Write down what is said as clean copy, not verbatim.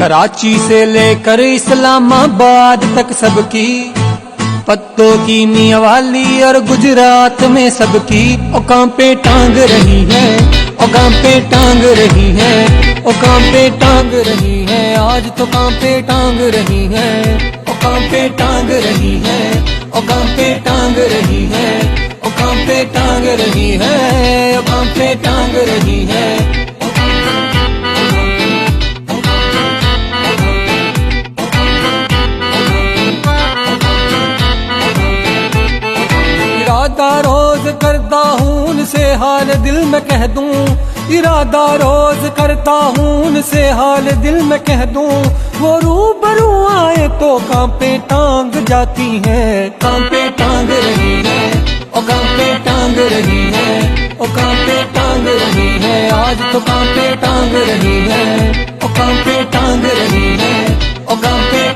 कराची से लेकर इस्लामाबाद तक सबकी, पत्तों की मियां वाली और गुजरात में सबकी औकाम पे टांग रही है, औकाम पे टांग रही है, औकाम पे टांग रही है। आज तो काम पे टांग रही है, औकाम पे टांग रही है, औकाम पे टांग रही है, औकाम पे टांग रही है, औकाम पे टांग रही है। इरादा रोज करता हूँ उनसे हाल दिल में कह दूं, इरादा रोज करता हूँ उनसे हाल दिल में कह दूं। वो रूबरू आए तो काम पे टांग जाती है, काम पे टांग रही है, ओ काम पे टांग रही है, ओ काम पे टांग रही है। आज तो काम पे टांग रही है, ओ काम पे टांग रही है, ओ काम पे